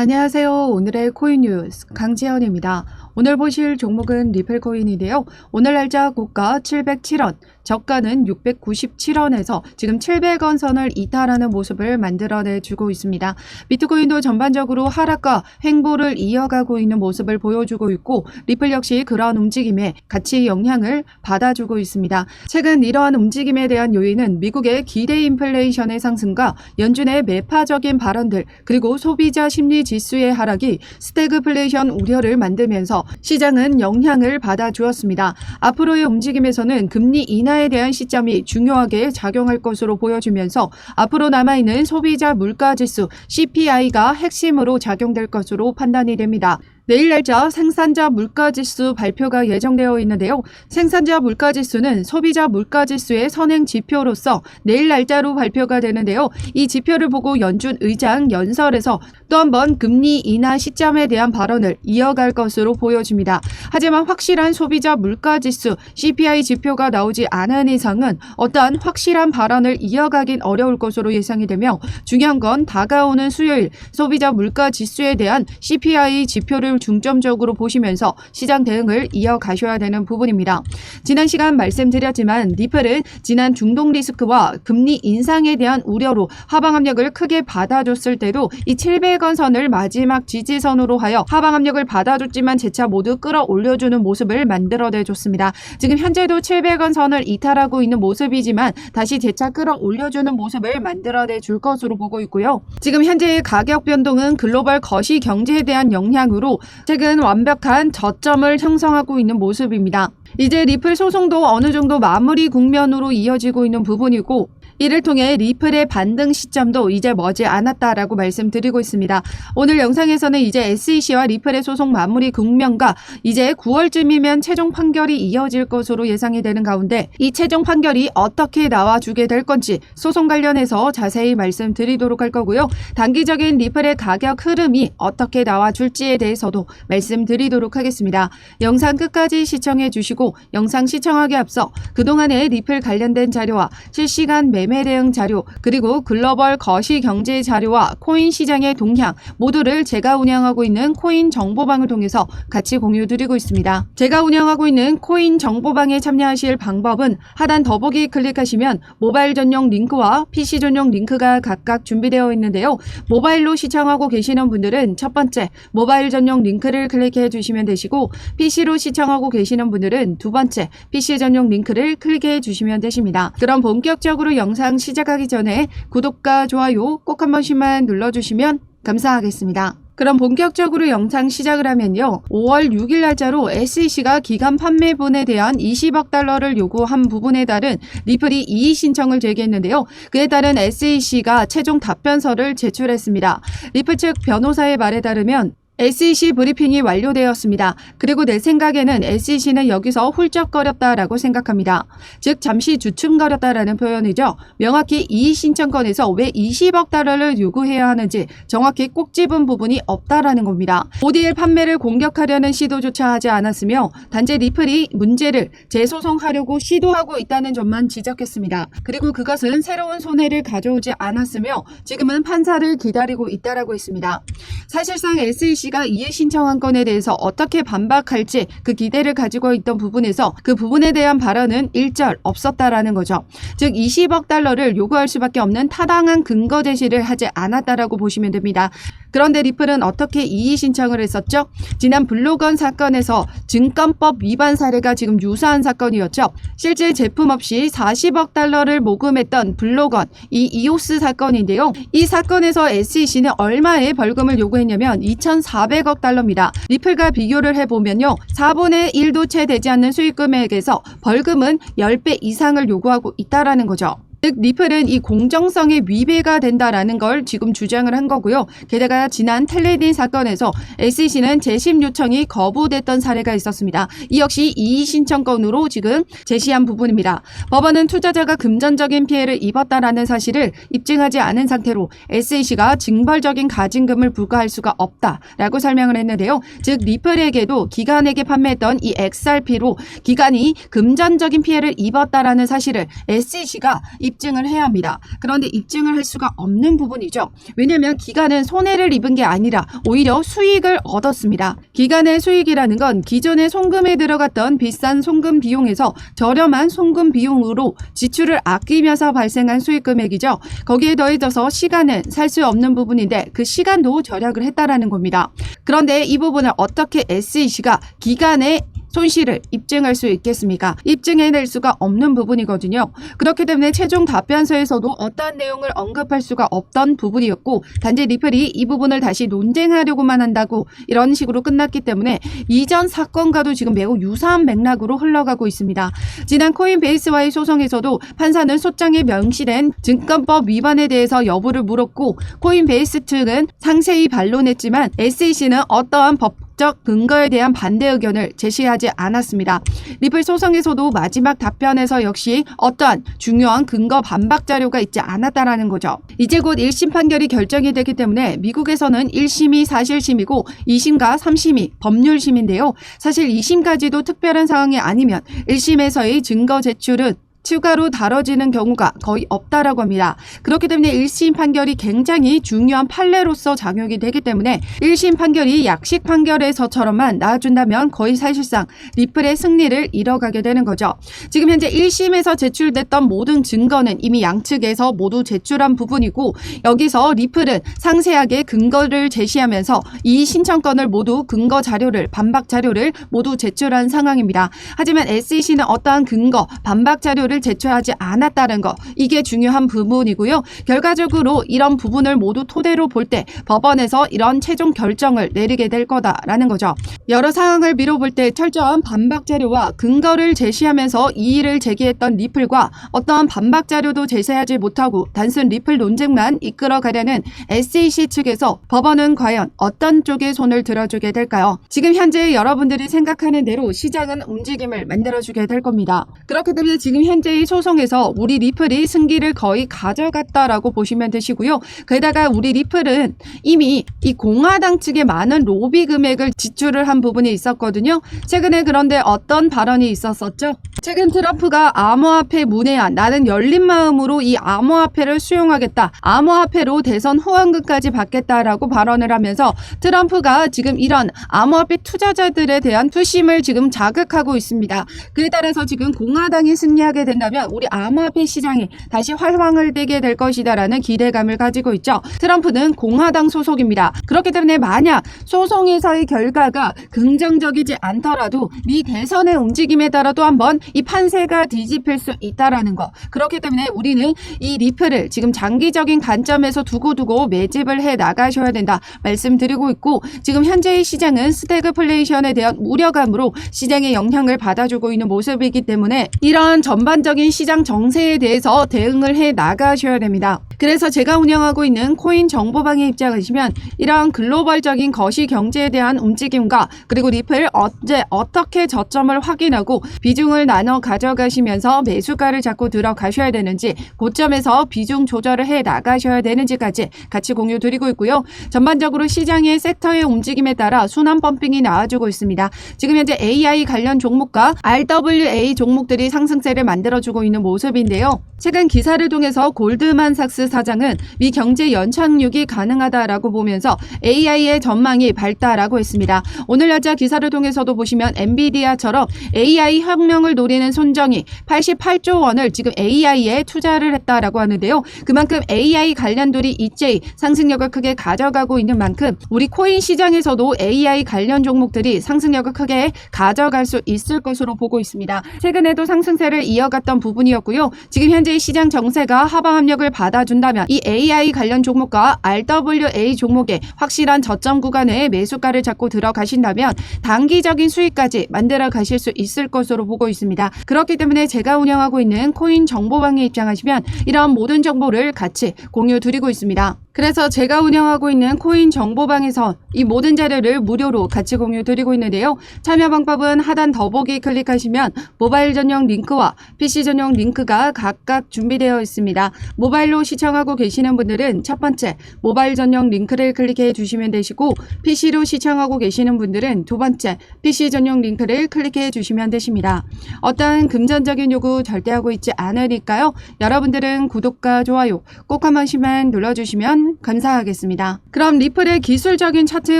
안녕하세요. 오늘의 코인 뉴스 강지연입니다. 오늘 보실 종목은 리플코인인데요. 오늘 날짜 고가 707원, 저가는 697원에서 지금 700원 선을 이탈하는 모습을 만들어내주고 있습니다. 비트코인도 전반적으로 하락과 횡보를 이어가고 있는 모습을 보여주고 있고 리플 역시 그러한 움직임에 같이 영향을 받아주고 있습니다. 최근 이러한 움직임에 대한 요인은 미국의 기대 인플레이션의 상승과 연준의 매파적인 발언들 그리고 소비자 심리 지수의 하락이 스태그플레이션 우려를 만들면서 시장은 영향을 받아주었습니다. 앞으로의 움직임에서는 금리 인하에 대한 시점이 중요하게 작용할 것으로 보여지면서 앞으로 남아있는 소비자 물가지수 CPI가 핵심으로 작용될 것으로 판단이 됩니다. 내일 날짜 생산자 물가지수 발표가 예정되어 있는데요. 생산자 물가지수는 소비자 물가지수의 선행 지표로서 내일 날짜로 발표가 되는데요. 이 지표를 보고 연준 의장 연설에서 또 한 번 금리 인하 시점에 대한 발언을 이어갈 것으로 보여집니다. 하지만 확실한 소비자 물가지수 CPI 지표가 나오지 않은 이상은 어떠한 확실한 발언을 이어가긴 어려울 것으로 예상이 되며 중요한 건 다가오는 수요일 소비자 물가지수에 대한 CPI 지표를 중점적으로 보시면서 시장 대응을 이어가셔야 되는 부분입니다. 지난 시간 말씀드렸지만 리플은 지난 중동 리스크와 금리 인상에 대한 우려로 하방 압력을 크게 받아줬을 때도 이 700원 선을 마지막 지지선으로 하여 하방 압력을 받아줬지만 재차 모두 끌어올려주는 모습을 만들어내줬습니다. 지금 현재도 700원 선을 이탈하고 있는 모습이지만 다시 재차 끌어올려주는 모습을 만들어내줄 것으로 보고 있고요. 지금 현재의 가격 변동은 글로벌 거시 경제에 대한 영향으로 최근 완벽한 저점을 형성하고 있는 모습입니다. 이제 리플 소송도 어느 정도 마무리 국면으로 이어지고 있는 부분이고 이를 통해 리플의 반등 시점도 이제 머지 않았다라고 말씀드리고 있습니다. 오늘 영상에서는 이제 SEC와 리플의 소송 마무리 국면과 이제 9월쯤이면 최종 판결이 이어질 것으로 예상이 되는 가운데 이 최종 판결이 어떻게 나와주게 될 건지 소송 관련해서 자세히 말씀드리도록 할 거고요. 단기적인 리플의 가격 흐름이 어떻게 나와줄지에 대해서도 말씀드리도록 하겠습니다. 영상 끝까지 시청해 주시고 영상 시청하기 앞서 그동안의 리플 관련된 자료와 실시간 매매 대응 자료 그리고 글로벌 거시 경제 자료와 코인 시장의 동향 모두를 제가 운영하고 있는 코인 정보방을 통해서 같이 공유드리고 있습니다. 제가 운영하고 있는 코인 정보방에 참여하실 방법은 하단 더보기 클릭하시면 모바일 전용 링크와 PC 전용 링크가 각각 준비되어 있는데요. 모바일로 시청하고 계시는 분들은 첫 번째 모바일 전용 링크를 클릭해 주시면 되시고 PC로 시청하고 계시는 분들은 두 번째 PC 전용 링크를 클릭해 주시면 되십니다. 그럼 본격적으로 영상 시작하기 전에 구독과 좋아요 꼭 한 번씩만 눌러주시면 감사하겠습니다. 그럼 본격적으로 영상 시작을 하면요. 5월 6일 날짜로 SEC가 기간 판매분에 대한 20억 달러를 요구한 부분에 따른 리플이 이의 신청을 제기했는데요. 그에 따른 SEC가 최종 답변서를 제출했습니다. 리플 측 변호사의 말에 따르면 SEC 브리핑이 완료되었습니다. 그리고 내 생각에는 SEC는 여기서 훌쩍거렸다라고 생각합니다. 즉 잠시 주춤거렸다라는 표현이죠. 명확히 이의 신청권에서 왜 20억 달러를 요구해야 하는지 정확히 꼭 집은 부분이 없다라는 겁니다. ODL 판매를 공격하려는 시도조차 하지 않았으며 단지 리플이 문제를 재소송하려고 시도하고 있다는 점만 지적했습니다. 그리고 그것은 새로운 손해를 가져오지 않았으며 지금은 판사를 기다리고 있다라고 했습니다. 사실상 SEC가 이의 신청한 건에 대해서 어떻게 반박할지 그 기대를 가지고 있던 부분에서 그 부분에 대한 발언은 일절 없었다라는 거죠. 즉 20억 달러를 요구할 수밖에 없는 타당한 근거 제시를 하지 않았다라고 보시면 됩니다. 그런데 리플은 어떻게 이의 신청을 했었죠? 지난 블로건 사건에서 증권법 위반 사례가 지금 유사한 사건이었죠. 실제 제품 없이 40억 달러를 모금했던 블로건, 이 이오스 사건인데요. 이 사건에서 SEC는 얼마의 벌금을 요구했냐면 2,400억 달러입니다. 리플과 비교를 해보면요. 4분의 1도 채 되지 않는 수익 금액에서 벌금은 10배 이상을 요구하고 있다라는 거죠. 즉 리플은 이 공정성에 위배가 된다라는 걸 지금 주장을 한 거고요. 게다가 지난 텔레딘 사건에서 SEC는 재심 요청이 거부됐던 사례가 있었습니다. 이 역시 이의 신청건으로 지금 제시한 부분입니다. 법원은 투자자가 금전적인 피해를 입었다라는 사실을 입증하지 않은 상태로 SEC가 징벌적인 가징금을 부과할 수가 없다라고 설명을 했는데요. 즉 리플에게도 기관에게 판매했던 이 XRP로 기관이 금전적인 피해를 입었다라는 사실을 SEC가 이 입증을 해야 합니다. 그런데 입증을 할 수가 없는 부분이죠. 왜냐하면 기관은 손해를 입은 게 아니라 오히려 수익을 얻었습니다. 기관의 수익이라는 건 기존의 송금에 들어갔던 비싼 송금 비용에서 저렴한 송금 비용으로 지출을 아끼면서 발생한 수익 금액이죠. 거기에 더해져서 시간은 살 수 없는 부분인데 그 시간도 절약을 했다라는 겁니다. 그런데 이 부분을 어떻게 SEC가 기관의 손실을 입증할 수 있겠습니까? 입증해낼 수가 없는 부분이거든요. 그렇기 때문에 최종 답변서에서도 어떠한 내용을 언급할 수가 없던 부분이었고 단지 리플이 이 부분을 다시 논쟁하려고만 한다고 이런 식으로 끝났기 때문에 이전 사건과도 지금 매우 유사한 맥락으로 흘러가고 있습니다. 지난 코인베이스와의 소송에서도 판사는 소장에 명시된 증권법 위반에 대해서 여부를 물었고 코인베이스 측은 상세히 반론했지만 SEC는 어떠한 법적 근거에 대한 반대 의견을 제시하지 않았습니다. 리플 소송에서도 마지막 답변에서 역시 어떠한 중요한 근거 반박 자료가 있지 않았다라는 거죠. 이제 곧 1심 판결이 결정이 되기 때문에 미국에서는 1심이 사실심이고 2심과 3심이 법률심인데요. 사실 2심까지도 특별한 상황이 아니면 1심에서의 증거 제출은 추가로 다뤄지는 경우가 거의 없다라고 합니다. 그렇기 때문에 1심 판결이 굉장히 중요한 판례로서 작용이 되기 때문에 1심 판결이 약식 판결에서처럼만 나와준다면 거의 사실상 리플의 승리를 이뤄가게 되는 거죠. 지금 현재 1심에서 제출됐던 모든 증거는 이미 양측에서 모두 제출한 부분이고 여기서 리플은 상세하게 근거를 제시하면서 이 신청건을 모두 근거 자료를 반박 자료를 모두 제출한 상황입니다. 하지만 SEC는 어떠한 근거 반박 자료를 제출하지 않았다는 거 이게 중요한 부분이고요. 결과적으로 이런 부분을 모두 토대로 볼 때 법원에서 이런 최종 결정을 내리게 될 거다라는 거죠. 여러 상황을 미뤄볼 때 철저한 반박 자료와 근거를 제시하면서 이의를 제기했던 리플과 어떠한 반박 자료도 제시하지 못하고 단순 리플 논쟁만 이끌어가려는 SEC 측에서 법원은 과연 어떤 쪽에 손을 들어주게 될까요? 지금 현재 여러분들이 생각하는 대로 시장은 움직임을 만들어주게 될 겁니다. 그렇기 때문에 지금 현재의 소송에서 우리 리플이 승기를 거의 가져갔다라고 보시면 되시고요. 게다가 우리 리플은 이미 이 공화당 측에 많은 로비 금액을 지출을 한 부분이 있었거든요. 최근에 그런데 어떤 발언이 있었었죠? 최근 트럼프가 암호화폐 문외한 나는 열린 마음으로 이 암호화폐를 수용하겠다. 암호화폐로 대선 후원금까지 받겠다라고 발언을 하면서 트럼프가 지금 이런 암호화폐 투자자들에 대한 투심을 지금 자극하고 있습니다. 그에 따라서 지금 공화당이 승리하게 된다면 우리 암호화폐 시장이 다시 활황을 띠게 될 것이다라는 기대감을 가지고 있죠. 트럼프는 공화당 소속입니다. 그렇기 때문에 만약 소송에서의 결과가 긍정적이지 않더라도 미 대선의 움직임에 따라도 한번 이 판세가 뒤집힐 수 있다라는 거. 그렇기 때문에 우리는 이 리플을 지금 장기적인 관점에서 두고두고 매집을 해 나가셔야 된다 말씀드리고 있고 지금 현재의 시장은 스태그플레이션에 대한 우려감으로 시장의 영향을 받아주고 있는 모습이기 때문에 이러한 전반적인 시장 정세에 대해서 대응을 해 나가셔야 됩니다. 그래서 제가 운영하고 있는 코인 정보방에 입장하시면 이러한 글로벌적인 거시 경제에 대한 움직임과 그리고 리플 언제 어떻게 저점을 확인하고 비중을 나눠 가져가시면서 매수가를 잡고 들어가셔야 되는지 고점에서 비중 조절을 해 나가셔야 되는지까지 같이 공유 드리고 있고요. 전반적으로 시장의 섹터의 움직임에 따라 순환 펌핑이 나와주고 있습니다. 지금 현재 AI 관련 종목과 RWA 종목들이 상승세를 만들어주고 있는 모습인데요. 최근 기사를 통해서 골드만삭스 사장은 미 경제 연착륙이 가능하다라고 보면서 AI의 전망이 밝다라고 했습니다. 오늘 날짜 기사를 통해서도 보시면 엔비디아처럼 AI 혁명을 노리는 손정이 88조 원을 지금 AI에 투자를 했다라고 하는데요. 그만큼 AI 관련들이 이제이 상승력을 크게 가져가고 있는 만큼 우리 코인 시장에서도 AI 관련 종목들이 상승력을 크게 가져갈 수 있을 것으로 보고 있습니다. 최근에도 상승세를 이어갔던 부분이었고요. 지금 현재 시장 정세가 하방 압력을 받아준다면 이 AI 관련 종목과 RWA 종목의 확실한 저점 구간에 매수가를 잡고 들어가신다면 단기적인 수익까지 만들어 가실 수 있을 것으로 보고 있습니다. 그렇기 때문에 제가 운영하고 있는 코인 정보방에 입장하시면 이런 모든 정보를 같이 공유 드리고 있습니다. 그래서 제가 운영하고 있는 코인 정보방에서 이 모든 자료를 무료로 같이 공유 드리고 있는데요. 참여 방법은 하단 더보기 클릭하시면 모바일 전용 링크와 PC 전용 링크가 각각 준비되어 있습니다. 모바일로 시청하고 계시는 분들은 첫 번째 모바일 전용 링크를 클릭해 주시면 되시고 PC로 시청하고 계시는 분들은 두 번째 PC 전용 링크를 클릭해 주시면 되십니다. 어떠한 금전적인 요구 절대 하고 있지 않으니까요. 여러분들은 구독과 좋아요 꼭 한 번씩만 눌러주시면 감사하겠습니다. 그럼 리플의 기술적인 차트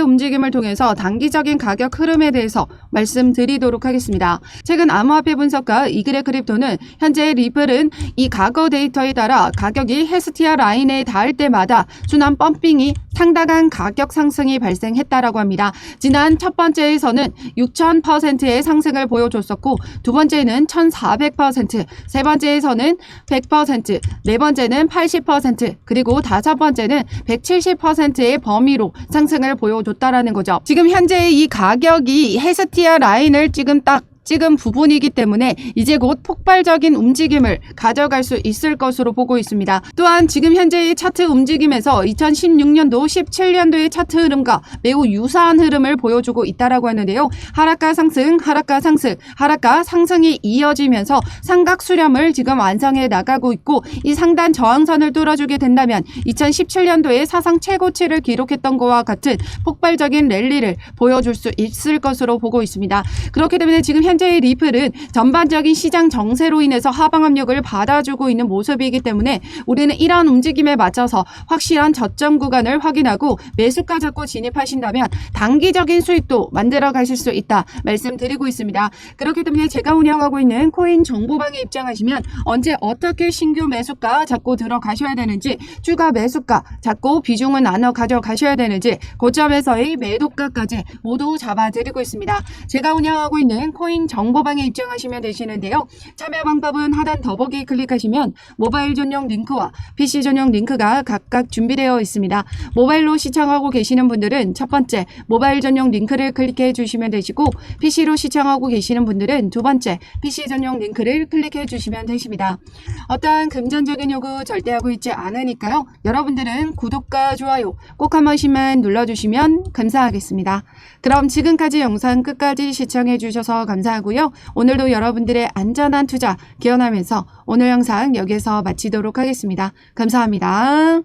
움직임을 통해서 단기적인 가격 흐름에 대해서 말씀드리도록 하겠습니다. 최근 암호화폐 분석가 이글의 크립토는 현재 리플은 이 과거 데이터에 따라 가격이 헤스티아 라인에 닿을 때마다 순환 펌핑이 상당한 가격 상승이 발생했다라고 합니다. 지난 첫 번째에서는 6000%의 상승을 보여줬었고 두 번째는 1400%, 세 번째에서는 100%, 네 번째는 80%, 그리고 다섯 번째는 170%의 범위로 상승을 보여줬다라는 거죠. 지금 현재 이 가격이 헤스티아 라인을 찍은 부분이기 때문에 이제 곧 폭발적인 움직임을 가져갈 수 있을 것으로 보고 있습니다. 또한 지금 현재의 차트 움직임에서 2016년도, 17년도의 차트 흐름과 매우 유사한 흐름을 보여주고 있다라고 하는데요. 하락과 상승, 하락과 상승, 하락과 상승이 이어지면서 삼각 수렴을 지금 완성해 나가고 있고 이 상단 저항선을 뚫어주게 된다면 2017년도에 사상 최고치를 기록했던 것과 같은 폭발적인 랠리를 보여줄 수 있을 것으로 보고 있습니다. 그렇기 때문에 지금 현재의 리플은 전반적인 시장 정세로 인해서 하방 압력을 받아주고 있는 모습이기 때문에 우리는 이러한 움직임에 맞춰서 확실한 저점 구간을 확인하고 매수가 잡고 진입하신다면 단기적인 수익도 만들어 가실 수 있다 말씀드리고 있습니다. 그렇기 때문에 제가 운영하고 있는 코인 정보방에 입장하시면 언제 어떻게 신규 매수가 잡고 들어가셔야 되는지, 추가 매수가 잡고 비중은 나눠 가져가셔야 되는지, 고점에서의 매도가까지 모두 잡아드리고 있습니다. 제가 운영하고 있는 코인 정보방에 입장하시면 되시는데요. 참여 방법은 하단 더보기 클릭하시면 모바일 전용 링크와 PC 전용 링크가 각각 준비되어 있습니다. 모바일로 시청하고 계시는 분들은 첫 번째 모바일 전용 링크를 클릭해 주시면 되시고 PC로 시청하고 계시는 분들은 두 번째 PC 전용 링크를 클릭해 주시면 되십니다. 어떠한 금전적인 요구 절대 하고 있지 않으니까요. 여러분들은 구독과 좋아요 꼭 한 번씩만 눌러주시면 감사하겠습니다. 그럼 지금까지 영상 끝까지 시청해 주셔서 감사하고요. 오늘도 여러분들의 안전한 투자 기원하면서 오늘 영상 여기서 마치도록 하겠습니다. 감사합니다.